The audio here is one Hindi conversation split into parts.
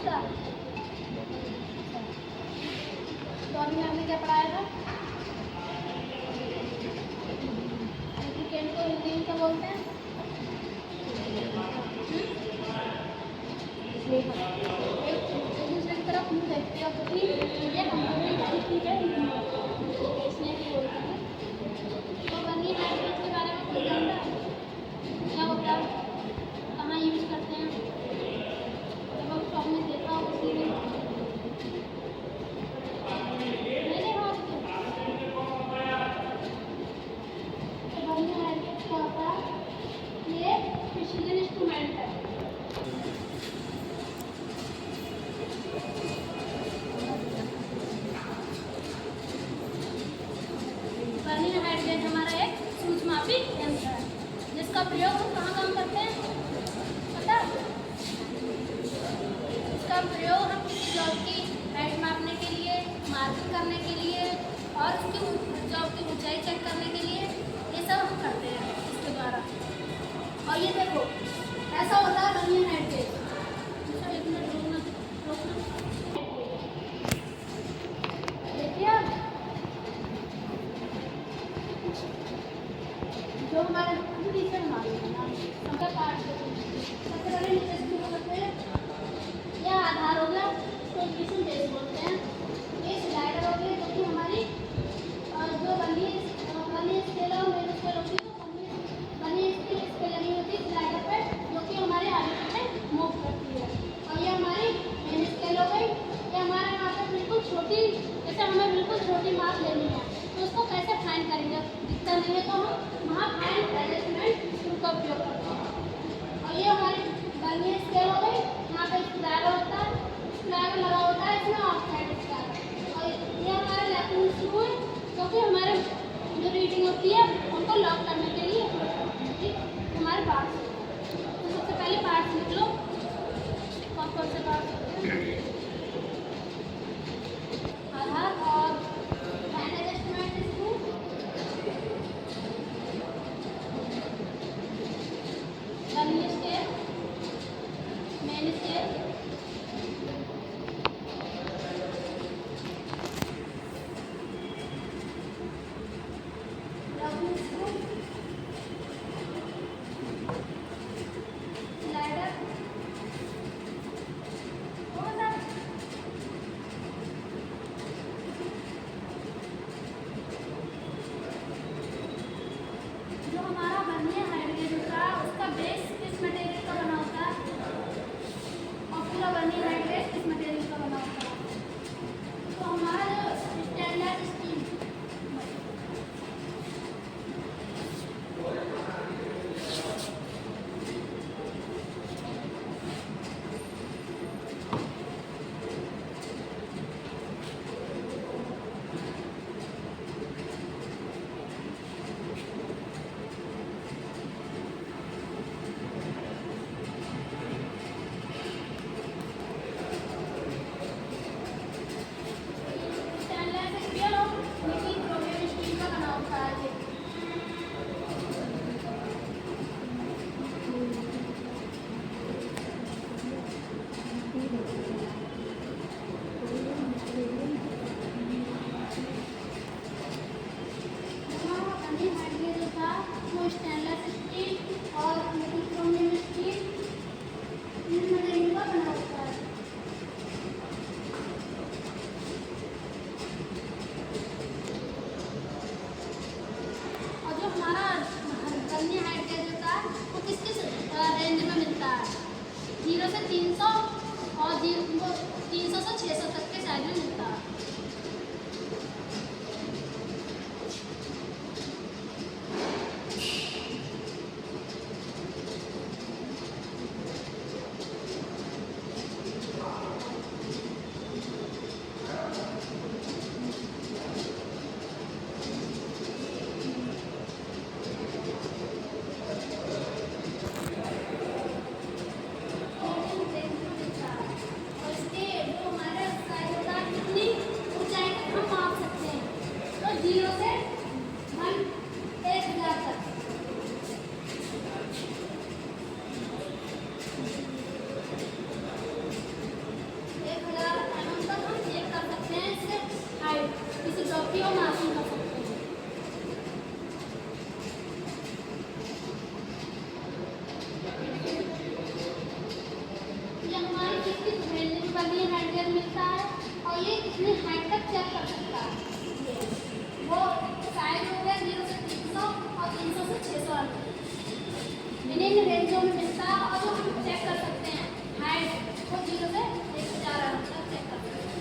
का तो अभी हमने क्या पढ़ाया था? वीकेंड को हिंदी में क्या बोलते हैं? एक दूसरे की तरफ मुँह देखते हो क्योंकि ये हमारी चीज़ है इसलिए नहीं बोलते हैं। तो बनी लैंग्वेज के बारे में कोई जानता है? क्या होता है, कहाँ यूज करते हैं? जब आप शॉप में देखा हो उसी में नहीं देखा आपको? तो बनी लैंग्वेज क्या होता है? ये प्रिसीजन इंस्ट्रूमेंट है। वर्नियर हाइट गेज हमारा एक सूचमापी यंत्र है जिसका प्रयोग हम कहाँ काम करते हैं पता? इसका प्रयोग हम किसी जॉब की हाइट मापने के लिए, मार्किंग करने के लिए और उसकी जॉब की ऊंचाई चेक करने के लिए ये सब हम करते हैं इसके द्वारा। और ये देखो ऐसा होता है वर्नियर हाइट गेज। एक मिनट रोकना देखिए जो हमारे टीचर हमारे सबका पार्ट सबसे पहले नीचे शुरू करते हैं। यह आधार हो गया तो इक्वेशन बेस बोलते हैं। ये स्लाइडर हो गई जो कि हमारी जो बनी स्केल और मेन स्केल होती है तो बनी स्केल लगी होती है स्लाइडर पे जो कि हमारे आगे पीछे मूव करती है। और ये हमारी मेन स्केल हो गई। ये हमारे यहाँ पे बिल्कुल छोटी, जैसे हमें बिल्कुल छोटी माप लेनी है तो उसको कैसे फाइंड करेंगे? दिखता नहीं है तो हम वहाँ फाइंड एडजस्टमेंट का उपयोग करते हैं। और ये हमारी वर्नियर स्केल हो गई। यहाँ पे स्लाइडर होता है, स्लाइडर लगा होता है इसमें ऑफसेट स्लाइडर। और ये हमारा लैपिंग स्क्रू है क्योंकि हमारे जो रीडिंग होती है उनको लॉक करने के लिए हमारे पार्ट्स। तो सबसे पहले पार्ट्स लिख लो, कौन कौन से पार्ट्स होते हैं? आधार और find adjustment screw, vernier scale, main scale, lapping screw, slider और जो हमारा वर्नियर हाइट गेज होता है उसका बेस किस मटेरियल का बना होता है और पूरा वर्नियर हाइट गेज किस मटेरियल का बना होता है? तो हमारा जो स्टेनलेस स्टील स्टेनलेस स्टील और क्रोमियम स्टील इन मटेरियल का बना होता है। और जो हमारा वर्नियर हाइट गेज होता है वो किस किस रेंज में मिलता है? 0 से 300 और 300 से 600 तक के साइज में मिलता है। और इसके जो हमारे साइज होता है कितनी मिलता है और ये कितनी हाइट तक चेक कर सकता है। वो साइज हो गया 0 से 300 और 300 से 600 इन रेंजों में मिलता है। और जो हम चेक कर सकते हैं हाइट वो 0 से 1000 तक चेक कर सकते हैं।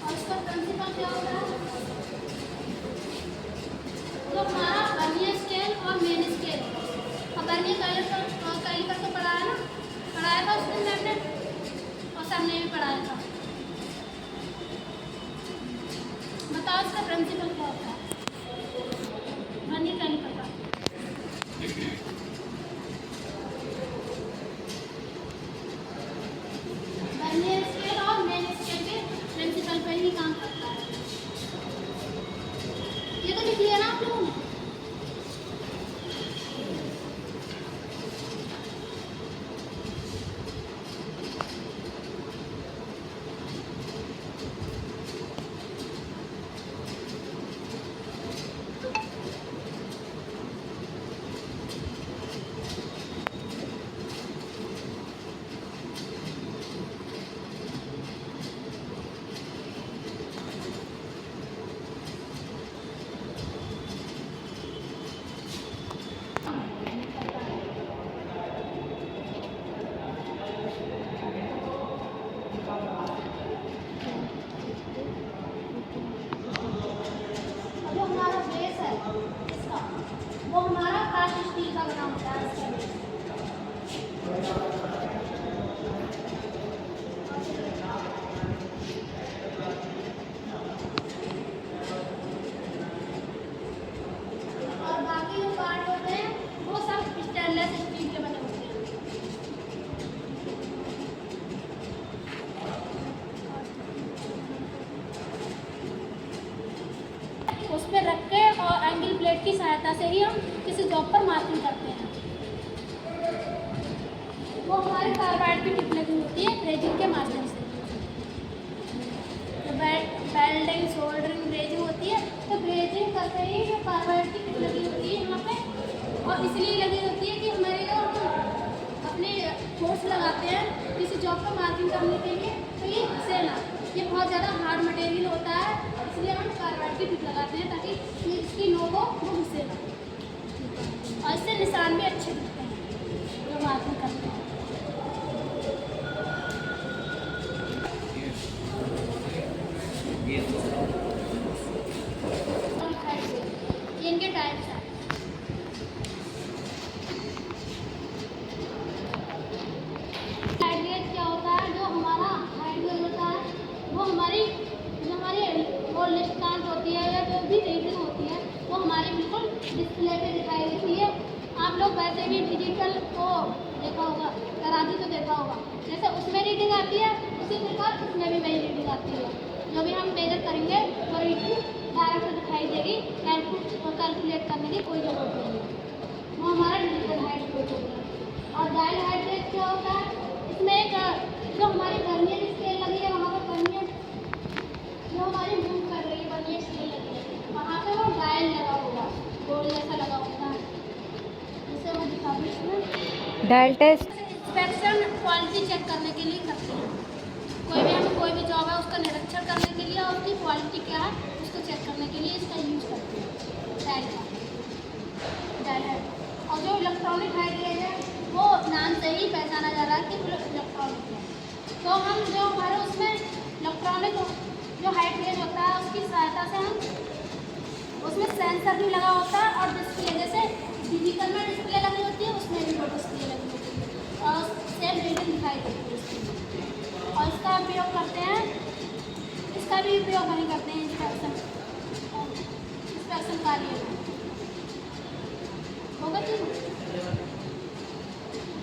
और इसका प्रिंसिपल क्या होता है, जो हमारा वर्नियर स्केल और मेन स्केल। अब वर्नियर कैलिपर तो पढ़ाया था उस दिन मैंने और सबने भी पढ़ाया था। बताओ इसका प्रिंसिपल क्या होता है वर्नियर कैलिपर का। वर्नियर स्केल और मेन स्केल के प्रिंसिपल पर ही काम करता है। ये तो लिख लिया ना आप लोगों ने। जो हमारा बेस है इसका, वो हमारा कास्ट स्टील का बना होता है इसका बेस। और बाकी जो पार्ट होते हैं वो सब स्टेनलेस स्टील के बने होते हैं। उस पर रख के और एंगल प्लेट की सहायता से ही हम किसी जॉब पर मार्किंग करते हैं। वो हमारे कार्बाइड की टिप लगी होती है रेजिन के माध्यम से। तो वेल्डिंग सोल्डरिंग ब्रेजिंग होती है, तो ब्रेजिंग करते ही जो कार्बाइड की टिप लगी होती है यहाँ पे, और इसलिए लगी होती है कि हमारे जो हम अपने फोर्स लगाते हैं किसी जॉब पर मार्किंग करने के लिए, तो ये घिसे ना। ये बहुत ज़्यादा हार्ड मटेरियल होता है, इसलिए हम कार्बाइड की टिप लगाते हैं ताकि ये इसकी नोक हो वो घिसे ना। और इससे निशान भी अच्छे दिखते हैं जो मार्किंग करते हैं। ये इनके टाइप्स हैं। हाइट गेज क्या होता है, जो हमारा हाइट गेज होता है वो हमारी वो लिस्ट काउंट होती है या जो भी रीडिंग होती है वो हमारी बिल्कुल डिस्प्ले पे दिखाई देती है। आप लोग वैसे भी डिजिटल को देखा होगा, तराजू तो देखा होगा, जैसे उसमें रीडिंग आती है उसी प्रकार उसमें भी वही रीडिंग आती है। जो भी हम मेजर करेंगे वो रीडिंग डायरेक्ट दिखाई देगी, कैलकुलेट करने की कोई ज़रूरत नहीं है। वो हमारा डिजिटल हाइट गेज होता है। और डायल हाइट गेज क्या होता है, इसमें एक जो हमारी वर्नियर स्केल लगी है वहाँ पर वर्नियर जो हमारी मूव कर रही है वर्नियर स्केल लगी है वहाँ पे वो डायल लगा होगा, गोल जैसा लगा होता है। जिसे मैं दिखा दूँ इसमें dial test inspection quality check करने के लिए करते हैं। कोई भी जॉब है उसका निरीक्षण करने के लिए और उसकी क्वालिटी क्या है उसको चेक करने के लिए इसका यूज़ करते हैं डायल है। और जो इलेक्ट्रॉनिक हाइट गेज है वो नाम से ही पहचाना जा रहा है कि वो इलेक्ट्रॉनिक है। तो हम जो हमारे उसमें इलेक्ट्रॉनिक जो हाइट गेज होता है उसकी सहायता से हम उसमें सेंसर भी लगा होता है और डिस्प्ले, जैसे डिजिटल में डिस्प्ले लगी होती है उसमें भी वो डिस्प्ले लगी होती है और सेम रीडिंग दिखाई देती है उसमें। और इसका उपयोग करते हैं, इसका भी उपयोग नहीं करते हैं इंस्पेक्शन कार्य में होगा कि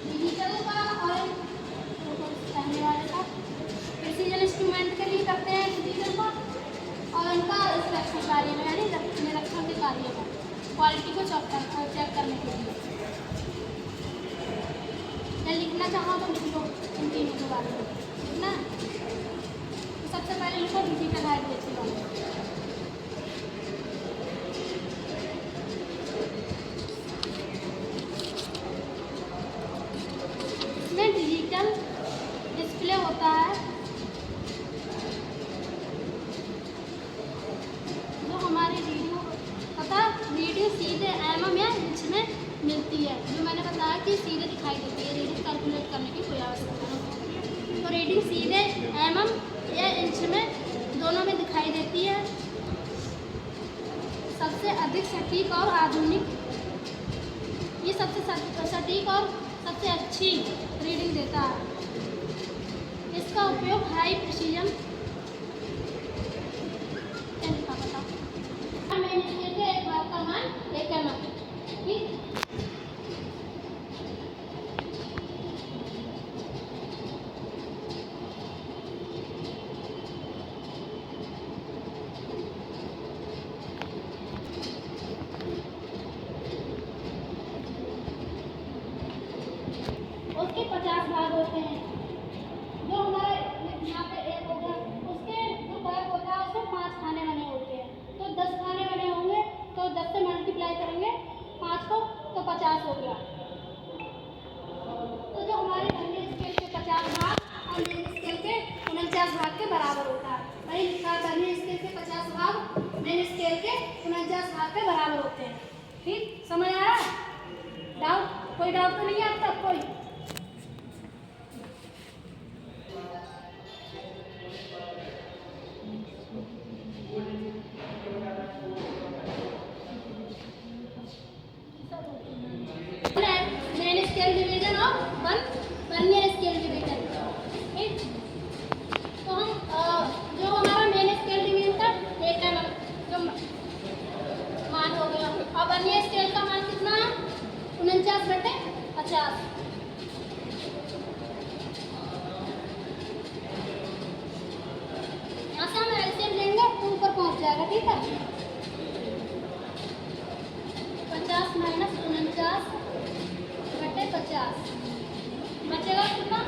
डिजिटल का और पहले वाले का प्रिसीजन इंस्ट्रूमेंट के लिए करते हैं डिजिटल का, और उनका इंस्पेक्शन कार्य में यानी निरीक्षण के कार्य में क्वालिटी को चेक करने के लिए। या लिखना चाहो तो लिख लो इन तीनों के बारे में ना। तो सबसे पहले लिखो डिजिटल हाइट गेज के बारे में। चीज़ सीधे दिखाई देती है, रीडिंग कैलकुलेट करने की कोई आवश्यकता नहीं। तो रीडिंग सीधे mm या इंच में दोनों में दिखाई देती है। सबसे अधिक सटीक और आधुनिक, ये सबसे सटीक और सबसे अच्छी रीडिंग देता है। इसका उपयोग हाई प्रिसीजन एक भाग का मान 1 mm, ठीक। उसके 50 भाग होते हैं। जो हमारा यहाँ पे 1 हो गया, उसके जो भाग होता है उसमें 5 खाने बने होते हैं। तो 10 खाने बने होंगे, तो 10 से मल्टीप्लाई करेंगे 5 को, तो 50 हो गया। तो जो हमारे वर्नियर स्केल के 50 भाग और मेन स्केल के 49 भाग के बराबर होता है। वही लिखा है, वर्नियर स्केल के 50 भाग मेन स्केल के 49 भाग के बराबर होते हैं। ठीक, समझ आ रहा है? डाउट, कोई डाउट तो नहीं है अब तक कोई? मेन स्केल डिवीजन और वर्नियर स्केल डिवीजन, ठीक। तो हम जो हमारा मेन स्केल डिवीजन का 1 mm जो मान हो गया, और वर्नियर स्केल का मान कितना है? 49/50। यहाँ से हम एलसीएम लेंगे तो ऊपर पहुँच जाएगा, ठीक है। 50 - 49/50 बचेगा कितना?